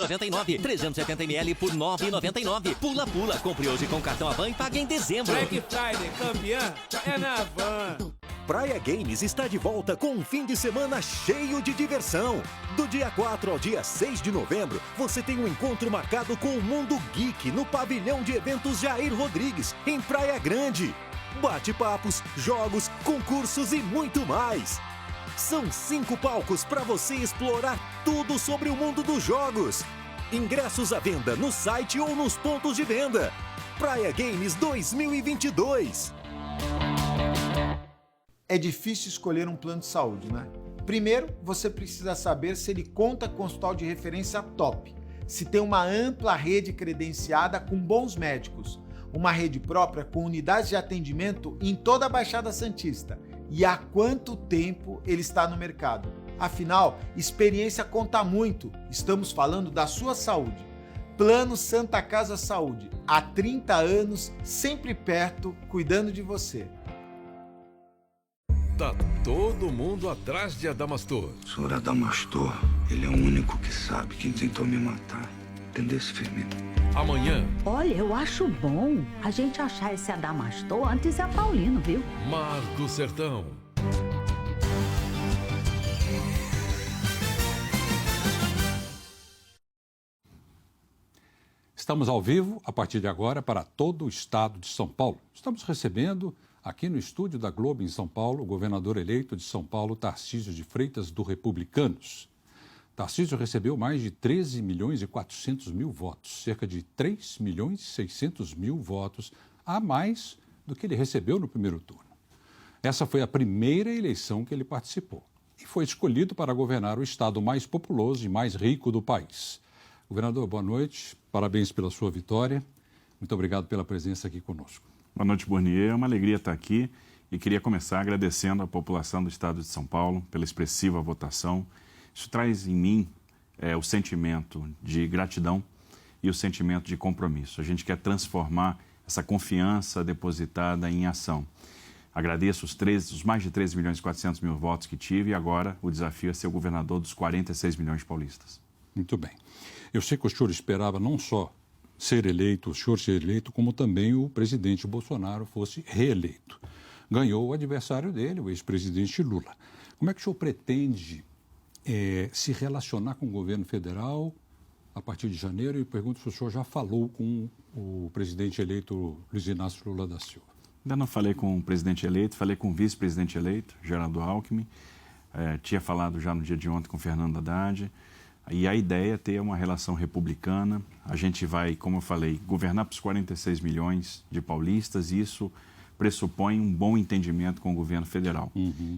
99, 370 ml por 9,99. Pula, pula. Compre hoje com cartão Avan e pague em dezembro. Black Friday, campeã, é na Avan. Praia Games está de volta com um fim de semana cheio de diversão. Do dia 4 ao dia 6 de novembro, você tem um encontro marcado com o Mundo Geek no pavilhão de eventos Jair Rodrigues, em Praia Grande. Bate-papos, jogos, concursos e muito mais. São 5 palcos para você explorar tudo sobre o mundo dos jogos. Ingressos à venda no site ou nos pontos de venda. Praia Games 2022. É difícil escolher um plano de saúde, né? Primeiro, você precisa saber se ele conta com hospital de referência top, se tem uma ampla rede credenciada com bons médicos, uma rede própria com unidades de atendimento em toda a Baixada Santista e há quanto tempo ele está no mercado. Afinal, experiência conta muito, estamos falando da sua saúde. Plano Santa Casa Saúde, há 30 anos, sempre perto, cuidando de você. Tá todo mundo atrás de Adamastor. Senhor Adamastor, ele é o único que sabe quem tentou me matar. Entendeu, Firmino? Amanhã. Olha, eu acho bom a gente achar esse Adamastor antes é Paulino, viu? Mar do Sertão. Estamos ao vivo, a partir de agora, para todo o estado de São Paulo. Estamos recebendo, aqui no estúdio da Globo, em São Paulo, o governador eleito de São Paulo, Tarcísio de Freitas, do Republicanos. Tarcísio recebeu mais de 13 milhões e 400 mil votos, cerca de 3 milhões e 600 mil votos a mais do que ele recebeu no primeiro turno. Essa foi a primeira eleição que ele participou e foi escolhido para governar o estado mais populoso e mais rico do país. Governador, boa noite, parabéns pela sua vitória, muito obrigado pela presença aqui conosco. Boa noite, Burnier, é uma alegria estar aqui e queria começar agradecendo à população do estado de São Paulo pela expressiva votação. Isso traz em mim o sentimento de gratidão e o sentimento de compromisso. A gente quer transformar essa confiança depositada em ação. Agradeço os mais de 13 milhões e 400 mil votos que tive e agora o desafio é ser o governador dos 46 milhões de paulistas. Muito bem. Eu sei que o senhor esperava não só ser eleito, o senhor ser eleito, como também o presidente Bolsonaro fosse reeleito. Ganhou o adversário dele, o ex-presidente Lula. Como é que o senhor pretende se relacionar com o governo federal a partir de janeiro? E pergunto se o senhor já falou com o presidente eleito Luiz Inácio Lula da Silva. Ainda não falei com o presidente eleito, falei com o vice-presidente eleito, Geraldo Alckmin. Tinha falado já no dia de ontem com Fernando Haddad. E a ideia é ter uma relação republicana. A gente vai, como eu falei, governar para os 46 milhões de paulistas e isso pressupõe um bom entendimento com o governo federal.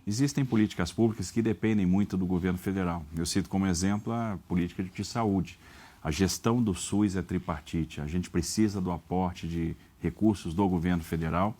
Existem políticas públicas que dependem muito do governo federal. Eu cito como exemplo a política de saúde. A gestão do SUS é tripartite. A gente precisa do aporte de recursos do governo federal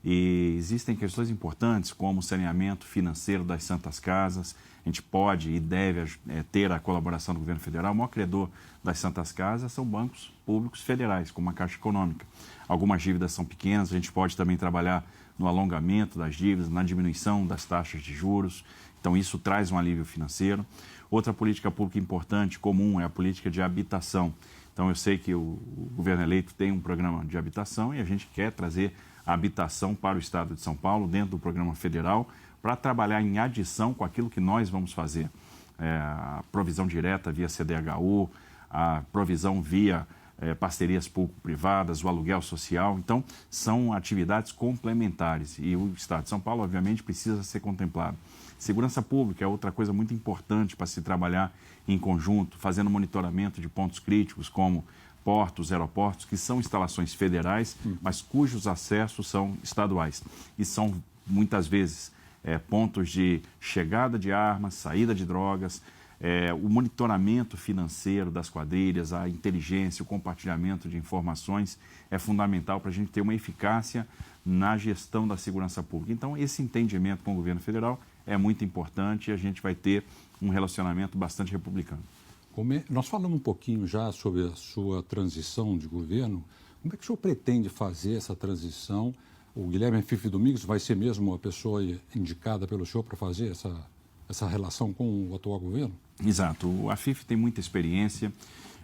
e existem questões importantes como o saneamento financeiro das santas casas. A gente pode e deve ter a colaboração do governo federal. O maior credor das santas casas são bancos públicos federais, como a Caixa Econômica. Algumas dívidas são pequenas, a gente pode também trabalhar no alongamento das dívidas, na diminuição das taxas de juros. Então, isso traz um alívio financeiro. Outra política pública importante, comum, é a política de habitação. Então, eu sei que o governo eleito tem um programa de habitação e a gente quer trazer a habitação para o estado de São Paulo, dentro do programa federal, para trabalhar em adição com aquilo que nós vamos fazer. A provisão direta via CDHU, a provisão via parcerias público-privadas, o aluguel social. Então, são atividades complementares e o estado de São Paulo, obviamente, precisa ser contemplado. Segurança pública é outra coisa muito importante para se trabalhar em conjunto, fazendo monitoramento de pontos críticos, como portos, aeroportos, que são instalações federais, mas cujos acessos são estaduais. E são, muitas vezes, pontos de chegada de armas, saída de drogas, o monitoramento financeiro das quadrilhas, a inteligência, o compartilhamento de informações é fundamental para a gente ter uma eficácia na gestão da segurança pública. Então, esse entendimento com o governo federal é muito importante e a gente vai ter um relacionamento bastante republicano. Nós falamos um pouquinho já sobre a sua transição de governo. Como é que o senhor pretende fazer essa transição? O Guilherme Fife Domingos vai ser mesmo a pessoa indicada pelo senhor para fazer essa relação com o atual governo? Exato. A Fife tem muita experiência.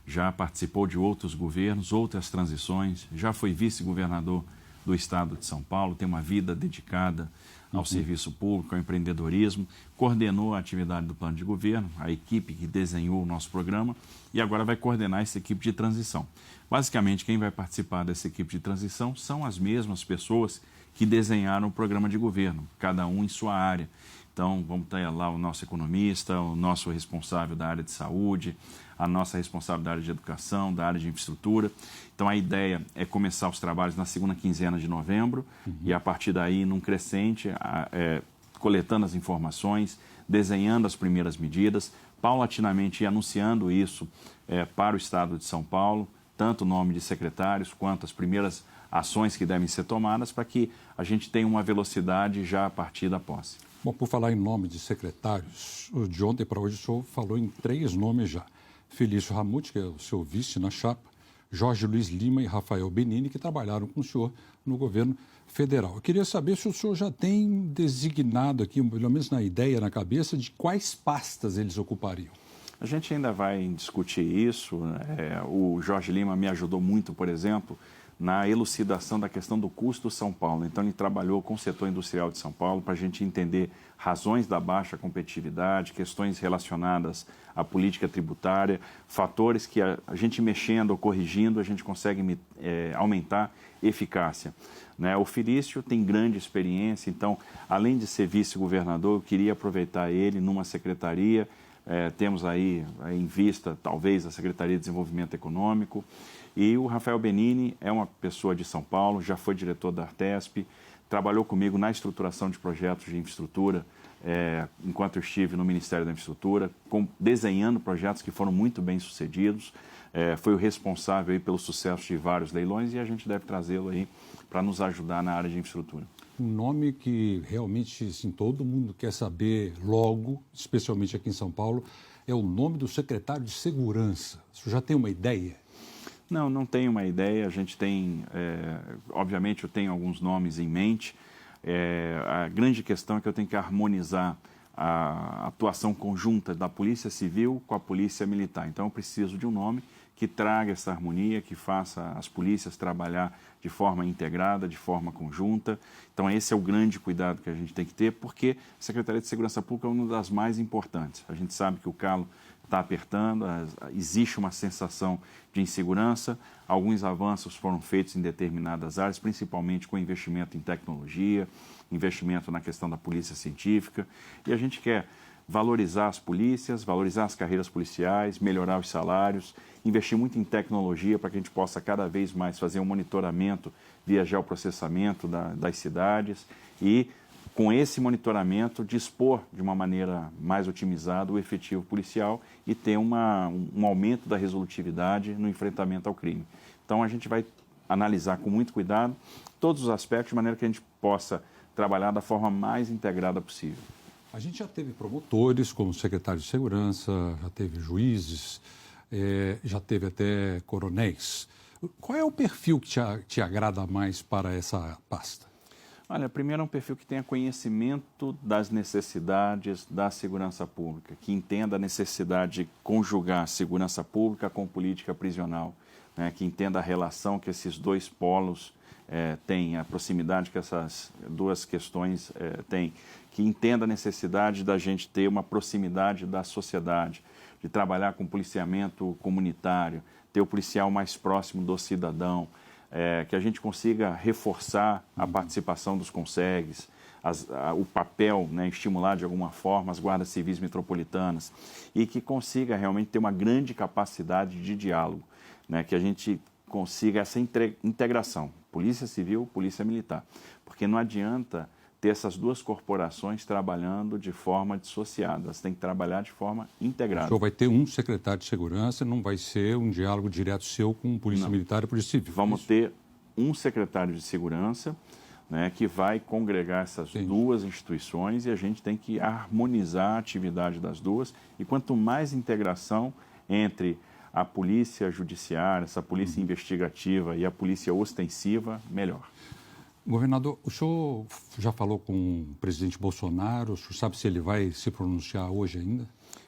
já participou de outros governos, outras transições, já foi vice-governador do estado de São Paulo, tem uma vida dedicada ao serviço público, ao empreendedorismo, coordenou a atividade do plano de governo, a equipe que desenhou o nosso programa e agora vai coordenar essa equipe de transição. Basicamente, quem vai participar dessa equipe de transição são as mesmas pessoas que desenharam o programa de governo, cada um em sua área. Então, vamos ter lá o nosso economista, o nosso responsável da área de saúde, a nossa responsável da área de educação, da área de infraestrutura. Então, a ideia é começar os trabalhos na segunda quinzena de novembro e, a partir daí, num crescente, coletando as informações, desenhando as primeiras medidas, paulatinamente anunciando isso para o estado de São Paulo, tanto o nome de secretários quanto as primeiras ações que devem ser tomadas para que a gente tenha uma velocidade já a partir da posse. Bom, por falar em nome de secretários, de ontem para hoje o senhor falou em 3 nomes já. Felício Ramute, que é o seu vice na chapa, Jorge Luiz Lima e Rafael Benini, que trabalharam com o senhor no governo federal. Eu queria saber se o senhor já tem designado aqui, pelo menos na ideia, na cabeça, de quais pastas eles ocupariam. A gente ainda vai discutir isso. O Jorge Lima me ajudou muito, por exemplo, na elucidação da questão do custo São Paulo. Então, ele trabalhou com o setor industrial de São Paulo para a gente entender razões da baixa competitividade, questões relacionadas à política tributária, fatores que a gente mexendo ou corrigindo, a gente consegue aumentar eficácia. O Felício tem grande experiência, então, além de ser vice-governador, eu queria aproveitar ele numa secretaria. Temos aí em vista, talvez, a Secretaria de Desenvolvimento Econômico. E o Rafael Benini é uma pessoa de São Paulo, já foi diretor da Artesp, trabalhou comigo na estruturação de projetos de infraestrutura, enquanto eu estive no Ministério da Infraestrutura, desenhando projetos que foram muito bem sucedidos. Foi o responsável aí pelo sucesso de vários leilões e a gente deve trazê-lo aí para nos ajudar na área de infraestrutura. Um nome que realmente assim, todo mundo quer saber logo, especialmente aqui em São Paulo, é o nome do secretário de Segurança. O senhor já tem uma ideia? Não tenho uma ideia. A gente tem, obviamente, eu tenho alguns nomes em mente. A grande questão é que eu tenho que harmonizar a atuação conjunta da Polícia Civil com a Polícia Militar. Então, eu preciso de um nome que traga essa harmonia, que faça as polícias trabalhar de forma integrada, de forma conjunta. Então, esse é o grande cuidado que a gente tem que ter, porque a Secretaria de Segurança Pública é uma das mais importantes. A gente sabe que o calo está apertando, existe uma sensação de insegurança, alguns avanços foram feitos em determinadas áreas, principalmente com investimento em tecnologia, investimento na questão da polícia científica, e a gente quer valorizar as polícias, valorizar as carreiras policiais, melhorar os salários, investir muito em tecnologia para que a gente possa cada vez mais fazer um monitoramento via geoprocessamento das cidades e, com esse monitoramento, dispor de uma maneira mais otimizada o efetivo policial e ter um aumento da resolutividade no enfrentamento ao crime. Então, a gente vai analisar com muito cuidado todos os aspectos de maneira que a gente possa trabalhar da forma mais integrada possível. A gente já teve promotores como secretário de Segurança, já teve juízes, já teve até coronéis. Qual é o perfil que te agrada mais para essa pasta? Olha, primeiro é um perfil que tenha conhecimento das necessidades da segurança pública, que entenda a necessidade de conjugar segurança pública com política prisional, que entenda a relação que esses dois polos têm, a proximidade que essas duas questões têm, que entenda a necessidade da gente ter uma proximidade da sociedade, de trabalhar com policiamento comunitário, ter o policial mais próximo do cidadão, que a gente consiga reforçar a participação dos consegues, o papel, estimular de alguma forma as guardas civis metropolitanas e que consiga realmente ter uma grande capacidade de diálogo, que a gente consiga essa integração, Polícia Civil, Polícia Militar, porque não adianta ter essas duas corporações trabalhando de forma dissociada, elas têm que trabalhar de forma integrada. O senhor vai ter um secretário de Segurança, não vai ser um diálogo direto seu com Polícia Militar e Polícia Civil. Vamos ter um secretário de Segurança, que vai congregar essas duas instituições e a gente tem que harmonizar a atividade das duas e quanto mais integração entre a polícia judiciária, essa polícia investigativa e a polícia ostensiva, melhor. Governador, o senhor já falou com o presidente Bolsonaro? O senhor sabe se ele vai se pronunciar hoje ainda?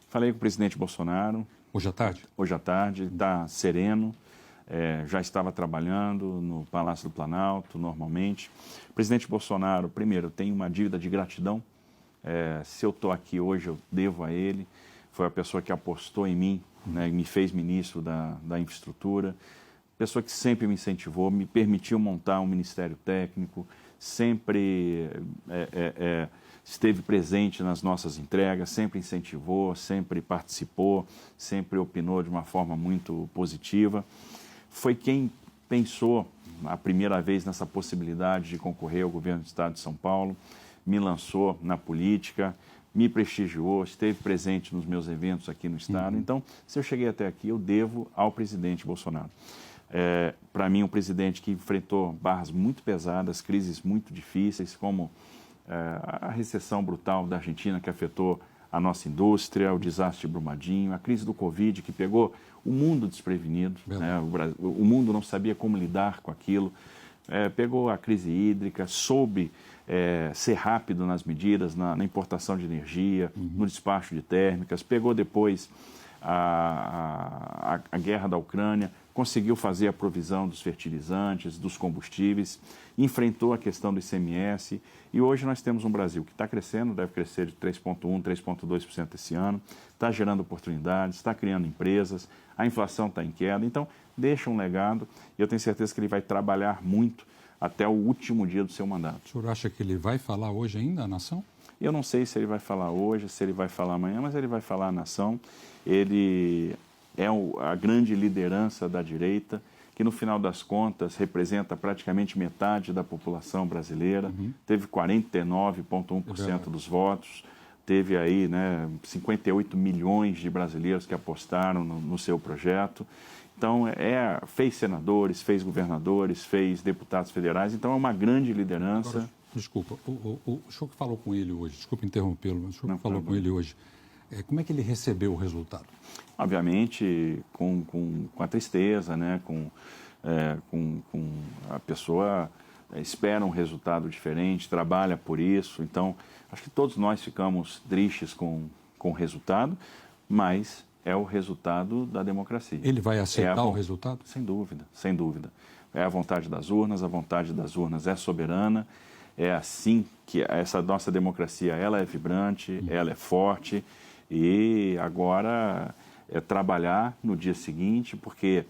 Falei com o presidente Bolsonaro, Hoje à tarde? Hoje à tarde, está sereno, já estava trabalhando no Palácio do Planalto, normalmente. O presidente Bolsonaro, primeiro, tem uma dívida de gratidão. Se eu estou aqui hoje, eu devo a ele. Foi a pessoa que apostou em mim, né, me fez ministro da infraestrutura, pessoa que sempre me incentivou, me permitiu montar um ministério técnico, sempre esteve presente nas nossas entregas, sempre incentivou, sempre participou, sempre opinou de uma forma muito positiva. Foi quem pensou a primeira vez nessa possibilidade de concorrer ao governo do Estado de São Paulo, me lançou na política, me prestigiou, esteve presente nos meus eventos aqui no Estado. Então, se eu cheguei até aqui, eu devo ao presidente Bolsonaro. Para mim, um presidente que enfrentou barras muito pesadas, crises muito difíceis, como a recessão brutal da Argentina, que afetou a nossa indústria, o desastre de Brumadinho, a crise do Covid, que pegou o mundo desprevenido, né? O mundo não sabia como lidar com aquilo, pegou a crise hídrica, soube ser rápido nas medidas, na importação de energia, no despacho de térmicas, pegou depois a guerra da Ucrânia, conseguiu fazer a provisão dos fertilizantes, dos combustíveis, enfrentou a questão do ICMS e hoje nós temos um Brasil que está crescendo, deve crescer de 3,1%, 3,2% esse ano, está gerando oportunidades, está criando empresas, a inflação está em queda, então deixa um legado e eu tenho certeza que ele vai trabalhar muito até o último dia do seu mandato. O senhor acha que ele vai falar hoje ainda à nação? Eu não sei se ele vai falar hoje, se ele vai falar amanhã, mas ele vai falar à nação. Ele é a grande liderança da direita, que no final das contas representa praticamente metade da população brasileira, teve 49,1% dos votos, teve aí 58 milhões de brasileiros que apostaram no seu projeto. Então, fez senadores, fez governadores, fez deputados federais, então é uma grande liderança. Agora, desculpa, o senhor que falou com ele hoje, desculpa interrompê-lo, mas o senhor que falou com ele hoje, como é que ele recebeu o resultado? Obviamente, com a tristeza, né? Com a pessoa espera um resultado diferente, trabalha por isso. Então, acho que todos nós ficamos tristes com o resultado, mas é o resultado da democracia. Ele vai aceitar o resultado? Sem dúvida, sem dúvida. É a vontade das urnas é soberana, é assim que essa nossa democracia ela é vibrante, ela é forte e agora é trabalhar no dia seguinte, porque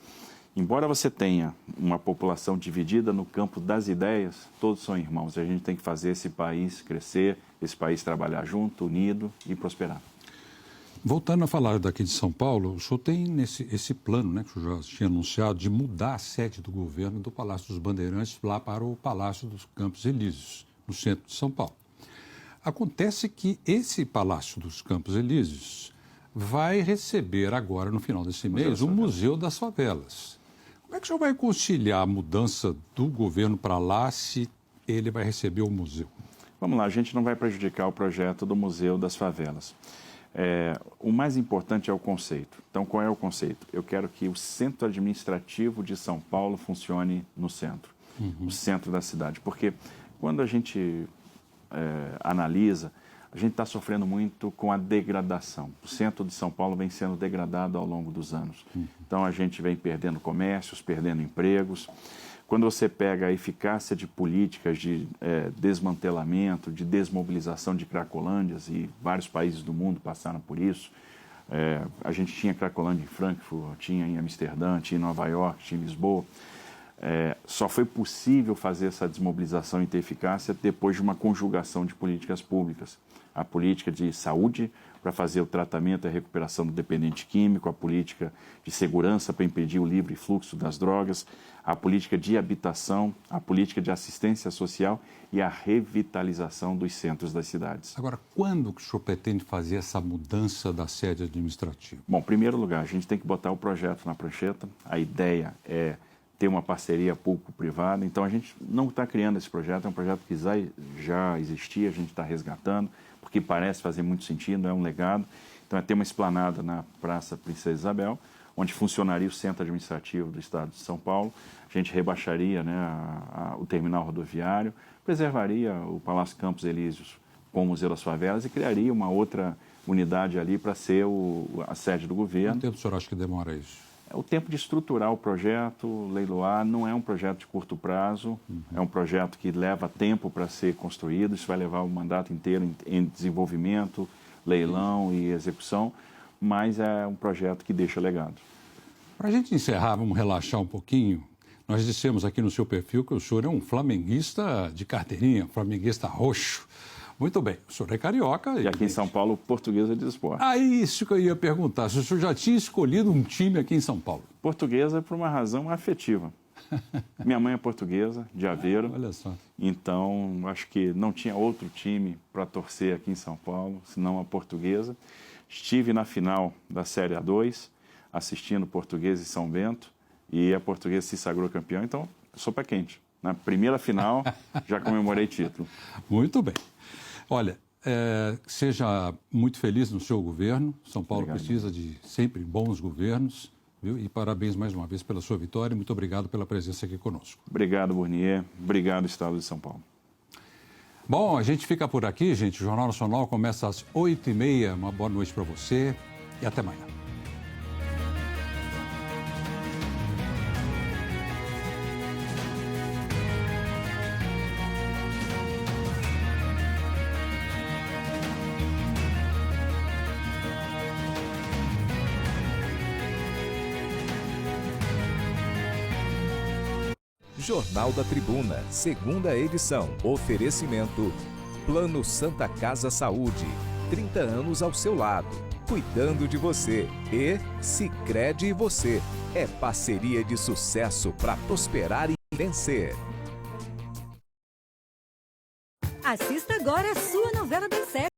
embora você tenha uma população dividida no campo das ideias, todos são irmãos. A gente tem que fazer esse país crescer, esse país trabalhar junto, unido e prosperar. Voltando a falar daqui de São Paulo, o senhor tem esse plano, né, que o senhor já tinha anunciado, de mudar a sede do governo do Palácio dos Bandeirantes lá para o Palácio dos Campos Elíseos, no centro de São Paulo. Acontece que esse Palácio dos Campos Elíseos vai receber agora, no final desse mês, o Museu das Favelas. Como é que o senhor vai conciliar a mudança do governo para lá se ele vai receber o museu? Vamos lá, a gente não vai prejudicar o projeto do Museu das Favelas. O mais importante é o conceito. Então, qual é o conceito? Eu quero que o centro administrativo de São Paulo funcione no centro, no centro da cidade. Porque quando a gente analisa, a gente está sofrendo muito com a degradação. O centro de São Paulo vem sendo degradado ao longo dos anos. Então, a gente vem perdendo comércios, perdendo empregos. Quando você pega a eficácia de políticas de desmantelamento, de desmobilização de cracolândias, e vários países do mundo passaram por isso, a gente tinha cracolândia em Frankfurt, tinha em Amsterdã, tinha em Nova York, tinha em Lisboa. Só foi possível fazer essa desmobilização e ter eficácia depois de uma conjugação de políticas públicas. A política de saúde para fazer o tratamento e a recuperação do dependente químico, a política de segurança para impedir o livre fluxo das drogas, a política de habitação, a política de assistência social e a revitalização dos centros das cidades. Agora, quando que o senhor pretende fazer essa mudança da sede administrativa? Bom, em primeiro lugar, a gente tem que botar o projeto na prancheta. A ideia é ter uma parceria público-privada. Então, a gente não está criando esse projeto, é um projeto que já existia, a gente está resgatando, porque parece fazer muito sentido, é um legado. Então, é ter uma esplanada na Praça Princesa Isabel, onde funcionaria o centro administrativo do Estado de São Paulo. A gente rebaixaria o terminal rodoviário, preservaria o Palácio Campos Elíseos com o Museu das Favelas e criaria uma outra unidade ali para ser a sede do governo. Quanto tempo o senhor acha que demora isso? O tempo de estruturar o projeto, leiloar, não é um projeto de curto prazo, é um projeto que leva tempo para ser construído, isso vai levar o mandato inteiro em desenvolvimento, leilão e execução, mas é um projeto que deixa legado. Para a gente encerrar, vamos relaxar um pouquinho. Nós dissemos aqui no seu perfil que o senhor é um flamenguista de carteirinha, flamenguista roxo. Muito bem, o senhor é carioca. E aqui em São Paulo, Portuguesa de Esporte. Ah, isso que eu ia perguntar, se o senhor já tinha escolhido um time aqui em São Paulo. Portuguesa por uma razão afetiva. Minha mãe é portuguesa, de Aveiro. Olha só. Então, acho que não tinha outro time para torcer aqui em São Paulo, senão a Portuguesa. Estive na final da Série A2, assistindo Portuguesa e São Bento, e a Portuguesa se sagrou campeão, então sopa quente. Na primeira final, já comemorei título. Muito bem. Olha, seja muito feliz no seu governo. São Paulo precisa de sempre bons governos, viu? E parabéns mais uma vez pela sua vitória. Muito obrigado pela presença aqui conosco. Obrigado, Burnier. Obrigado, Estado de São Paulo. Bom, a gente fica por aqui, gente. O Jornal Nacional começa às 8h30. Uma boa noite para você e até amanhã. Jornal da Tribuna, segunda edição. Oferecimento: Plano Santa Casa Saúde. 30 anos ao seu lado, cuidando de você. E Sicredi e você. É parceria de sucesso para prosperar e vencer. Assista agora a sua novela das 7.